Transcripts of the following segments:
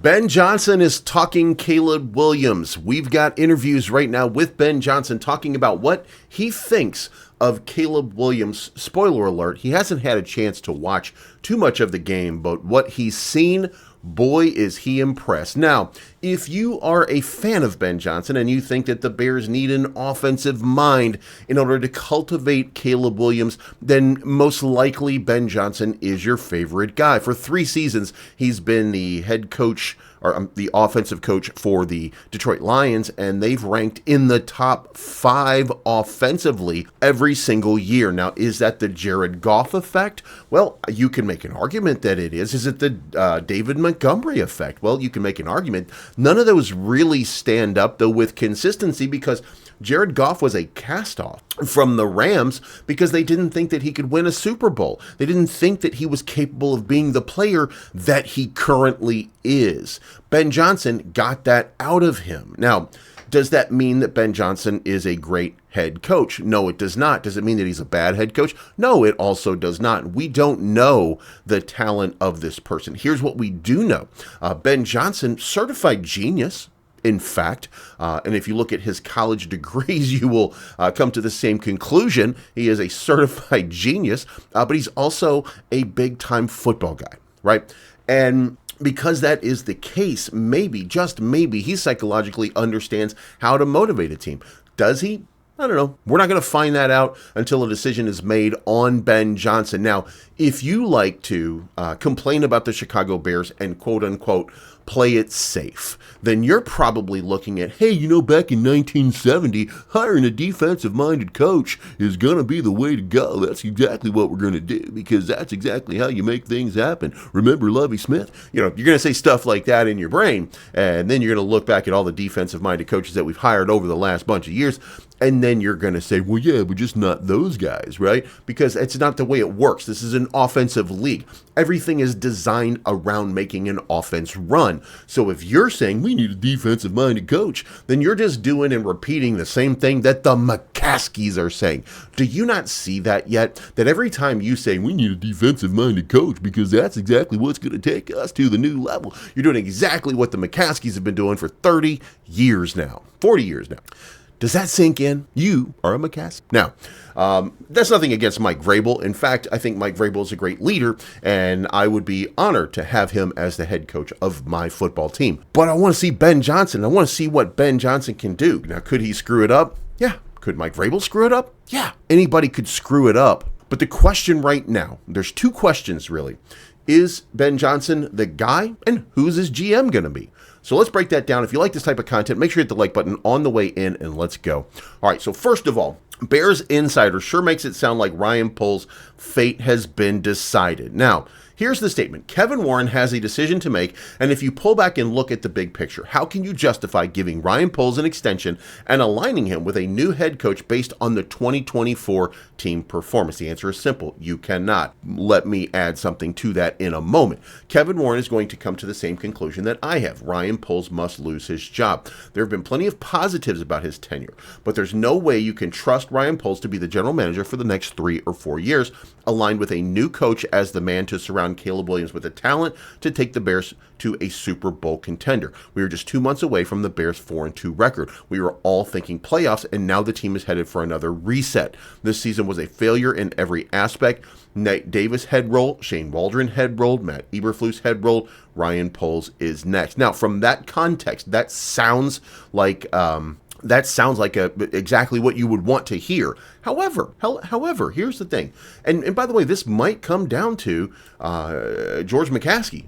Ben Johnson is talking Caleb Williams. We've got interviews right now with Ben Johnson talking about what he thinks of Caleb Williams. Spoiler alert, he hasn't had a chance to watch too much of the game, but what he's seen, boy, is he impressed. Now, if you are a fan of Ben Johnson and you think that the Bears need an offensive mind in order to cultivate Caleb Williams, then most likely Ben Johnson is your favorite guy. For 3 seasons, he's been the head coach or the offensive coach for the Detroit Lions, and they've ranked in the top 5 offensively every single year. Now, is that the Jared Goff effect? Well, you can make an argument that it is. Is it the David Montgomery effect? Well, you can make an argument. None of those really stand up, though, with consistency, because Jared Goff was a cast-off from the Rams because they didn't think that he could win a Super Bowl. They didn't think that he was capable of being the player that he currently is. Ben Johnson got that out of him. Now, does that mean that Ben Johnson is a great head coach? No, it does not. Does it mean that he's a bad head coach? No, it also does not. We don't know the talent of this person. Here's what we do know. Ben Johnson, certified genius. In fact, and if you look at his college degrees, you will come to the same conclusion. He is a certified genius, but he's also a big-time football guy, right? And because that is the case, maybe, just maybe, he psychologically understands how to motivate a team. Does he? I don't know. We're not going to find that out until a decision is made on Ben Johnson. Now, if you like to complain about the Chicago Bears and quote-unquote play it safe, then you're probably looking at, hey, back in 1970, hiring a defensive-minded coach is going to be the way to go. That's exactly what we're going to do because that's exactly how you make things happen. Remember Lovie Smith? You're going to say stuff like that in your brain, and then you're going to look back at all the defensive-minded coaches that we've hired over the last bunch of years, and then you're going to say, well, yeah, but just not those guys, right? Because it's not the way it works. This is an offensive league. Everything is designed around making an offense run. So if you're saying we need a defensive-minded coach, then you're just doing and repeating the same thing that the McCaskies are saying. Do you not see that yet? That every time you say we need a defensive-minded coach because that's exactly what's going to take us to the new level, you're doing exactly what the McCaskies have been doing for 30 years now, 40 years now. Does that sink in? You are a McCaskey. Now, that's nothing against Mike Vrabel. In fact, I think Mike Vrabel is a great leader, and I would be honored to have him as the head coach of my football team. But I want to see Ben Johnson. I want to see what Ben Johnson can do. Now, could he screw it up? Yeah. Could Mike Vrabel screw it up? Yeah. Anybody could screw it up. But the question right now, there's 2 questions really. Is Ben Johnson the guy, and who's his GM going to be? So let's break that down. If you like this type of content, make sure you hit the like button on the way in, and let's go. All right, so first of all, Bears Insider sure makes it sound like Ryan Poles' fate has been decided. Now, here's the statement. Kevin Warren has a decision to make, and if you pull back and look at the big picture, how can you justify giving Ryan Poles an extension and aligning him with a new head coach based on the 2024 team performance? The answer is simple. You cannot. Let me add something to that in a moment. Kevin Warren is going to come to the same conclusion that I have. Ryan Poles must lose his job. There have been plenty of positives about his tenure, but there's no way you can trust Ryan Poles to be the general manager for the next 3 or 4 years, aligned with a new coach as the man to surround Caleb Williams with the talent to take the Bears to a Super Bowl contender. We were just 2 months away from the Bears' 4-2 record. We were all thinking playoffs, and now the team is headed for another reset. This season was a failure in every aspect. Nate Davis head rolled, Shane Waldron head rolled, Matt Eberflus head rolled, Ryan Poles is next. Now, from that context, that sounds like exactly what you would want to hear. However, here's the thing. And by the way, this might come down to George McCaskey.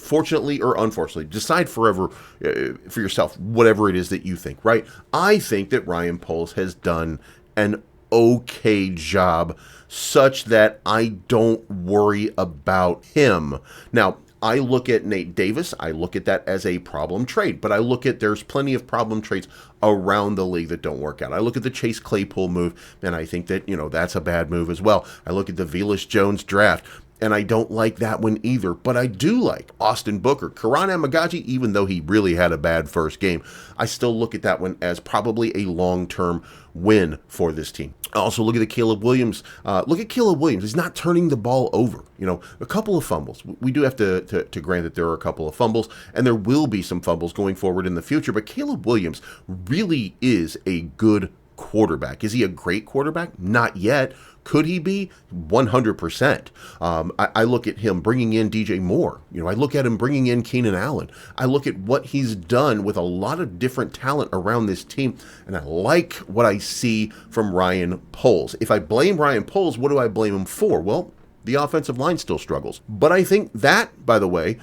Fortunately or unfortunately, decide forever for yourself, whatever it is that you think, right? I think that Ryan Poles has done an okay job such that I don't worry about him. Now, I look at Nate Davis, I look at that as a problem trade, but I look at there's plenty of problem trades around the league that don't work out. I look at the Chase Claypool move, and I think that, that's a bad move as well. I look at the Velus Jones draft. and I don't like that one either. But I do like Austin Booker. Karan Amagaji, even though he really had a bad first game, I still look at that one as probably a long-term win for this team. Also, look at the Caleb Williams. Look at Caleb Williams. He's not turning the ball over. A couple of fumbles. We do have to grant that there are a couple of fumbles, and there will be some fumbles going forward in the future. But Caleb Williams really is a good quarterback. Is he a great quarterback? Not yet. Could he be? 100%. I look at him bringing in DJ Moore. I look at him bringing in Keenan Allen. I look at what he's done with a lot of different talent around this team, and I like what I see from Ryan Poles. If I blame Ryan Poles, what do I blame him for? Well, the offensive line still struggles. But I think that, by the way,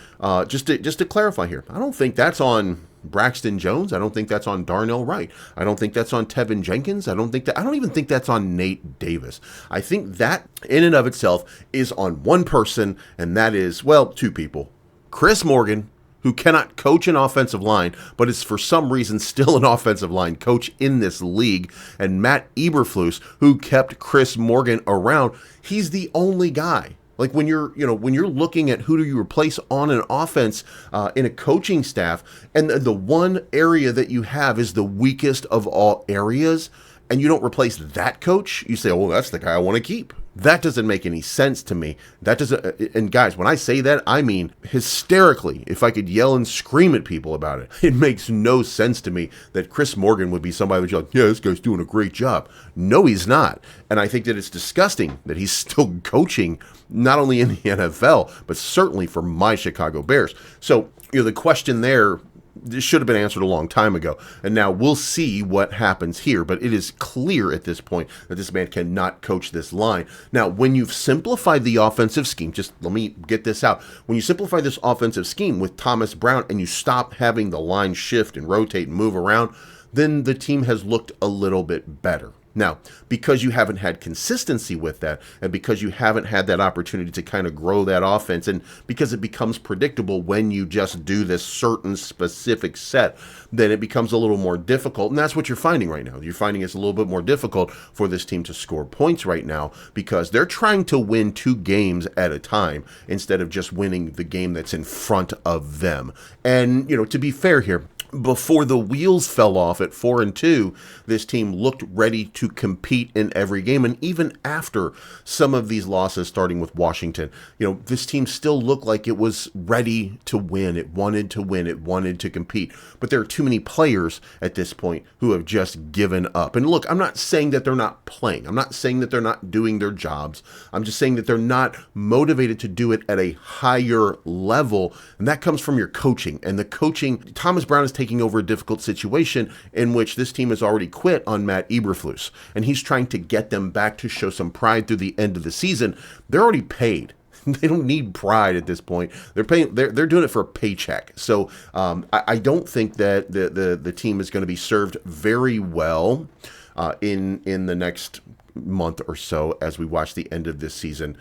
just to clarify here, I don't think that's on Braxton Jones. I don't think that's on Darnell Wright. I don't think that's on Tevin Jenkins. I don't even think that's on Nate Davis. I think that in and of itself is on one person, and that is, well, two people. Chris Morgan, who cannot coach an offensive line, but is for some reason still an offensive line coach in this league, and Matt Eberflus, who kept Chris Morgan around. He's the only guy. Like when you're looking at who do you replace on an offense in a coaching staff, and the one area that you have is the weakest of all areas, and you don't replace that coach, you say, oh, well, that's the guy I want to keep. That doesn't make any sense to me. That doesn't. And guys, when I say that, I mean hysterically. If I could yell and scream at people about it, it makes no sense to me that Chris Morgan would be somebody who's like, yeah, this guy's doing a great job. No, he's not. And I think that it's disgusting that he's still coaching, not only in the NFL, but certainly for my Chicago Bears. So, the question there, this should have been answered a long time ago. And now we'll see what happens here. But it is clear at this point that this man cannot coach this line. Now, when you've simplified the offensive scheme, just let me get this out. When you simplify this offensive scheme with Thomas Brown and you stop having the line shift and rotate and move around, then the team has looked a little bit better. Now, because you haven't had consistency with that, and because you haven't had that opportunity to kind of grow that offense, and because it becomes predictable when you just do this certain specific set, then it becomes a little more difficult. And that's what you're finding right now. You're finding it's a little bit more difficult for this team to score points right now because they're trying to win 2 games at a time instead of just winning the game that's in front of them. And, to be fair here, before the wheels fell off at 4-2, this team looked ready to compete in every game. And even after some of these losses, starting with Washington, this team still looked like it was ready to win. It wanted to win. It wanted to compete. But there are too many players at this point who have just given up. And look, I'm not saying that they're not playing. I'm not saying that they're not doing their jobs. I'm just saying that they're not motivated to do it at a higher level. And that comes from your coaching. And the coaching, Thomas Brown is taking over a difficult situation in which this team has already quit on Matt Eberflus, and he's trying to get them back to show some pride through the end of the season. They're already paid. They don't need pride at this point. They're paying. They're doing it for a paycheck. So I don't think that the team is going to be served very well in the next month or so as we watch the end of this season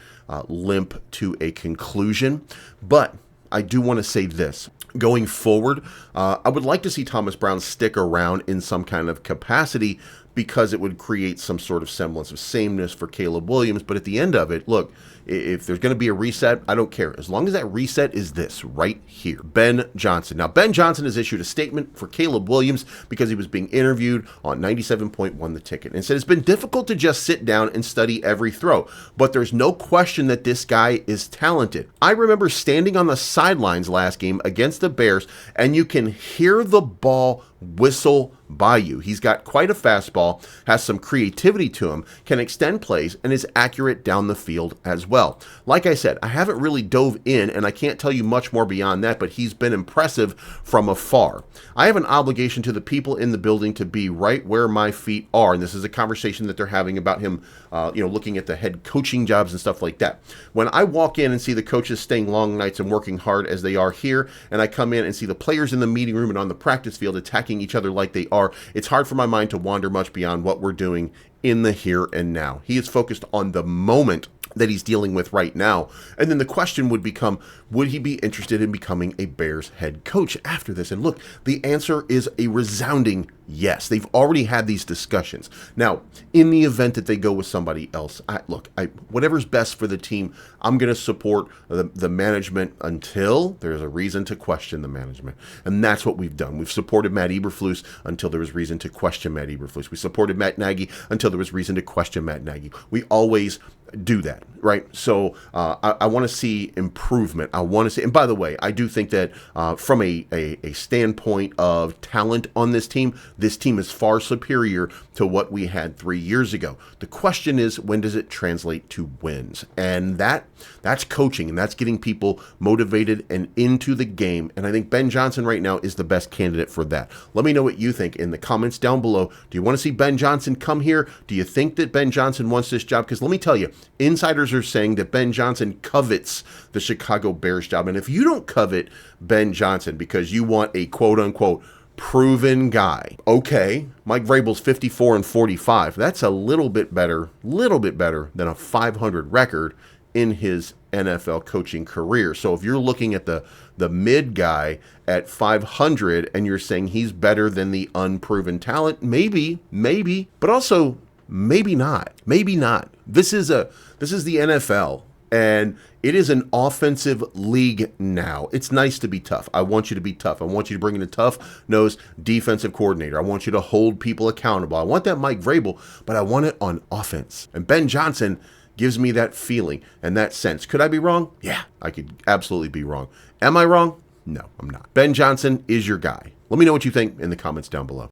limp to a conclusion. But I do want to say this. Going forward, I would like to see Thomas Brown stick around in some kind of capacity because it would create some sort of semblance of sameness for Caleb Williams. But at the end of it, look, if there's going to be a reset, I don't care. As long as that reset is this right here, Ben Johnson. Now, Ben Johnson has issued a statement for Caleb Williams because he was being interviewed on 97.1 The Ticket and said it's been difficult to just sit down and study every throw, but there's no question that this guy is talented. I remember standing on the sidelines last game against the Bears, and you can hear the ball whistle by you. He's got quite a fastball, has some creativity to him, can extend plays, and is accurate down the field as well. Like I said, I haven't really dove in, and I can't tell you much more beyond that, but he's been impressive from afar. I have an obligation to the people in the building to be right where my feet are, and this is a conversation that they're having about him, looking at the head coaching jobs and stuff like that. When I walk in and see the coaches staying long nights and working hard as they are here, and I come in and see the players in the meeting room and on the practice field attacking each other like they are, it's hard for my mind to wander much beyond what we're doing in the here and now. He is focused on the moment that he's dealing with right now. And then the question would become, would he be interested in becoming a Bears head coach after this? And look, the answer is a resounding Yes, they've already had these discussions. Now, in the event that they go with somebody else, whatever's best for the team, I'm going to support the management until there's a reason to question the management. And that's what we've done. We've supported Matt Eberflus until there was reason to question Matt Eberflus. We supported Matt Nagy until there was reason to question Matt Nagy. We always do that, right? So I want to see improvement. I want to see, and by the way, I do think that from a standpoint of talent on this team is far superior to what we had 3 years ago. The question is, when does it translate to wins? And that's coaching, and that's getting people motivated and into the game. And I think Ben Johnson right now is the best candidate for that. Let me know what you think in the comments down below. Do you want to see Ben Johnson come here? Do you think that Ben Johnson wants this job? Because let me tell you, insiders are saying that Ben Johnson covets the Chicago Bears job. And if you don't covet Ben Johnson because you want a quote-unquote proven guy, okay, Mike Vrabel's 54-45. That's a little bit better than a 500 record in his NFL coaching career. So if you're looking at the mid guy at 500 and you're saying he's better than the unproven talent, maybe, but also maybe not. This is the NFL, and it is an offensive league now. It's nice to be tough. I want you to be tough. I want you to bring in a tough-nosed defensive coordinator. I want you to hold people accountable. I want that Mike Vrabel, but I want it on offense. And Ben Johnson gives me that feeling and that sense. Could I be wrong? Yeah, I could absolutely be wrong. Am I wrong? No, I'm not. Ben Johnson is your guy. Let me know what you think in the comments down below.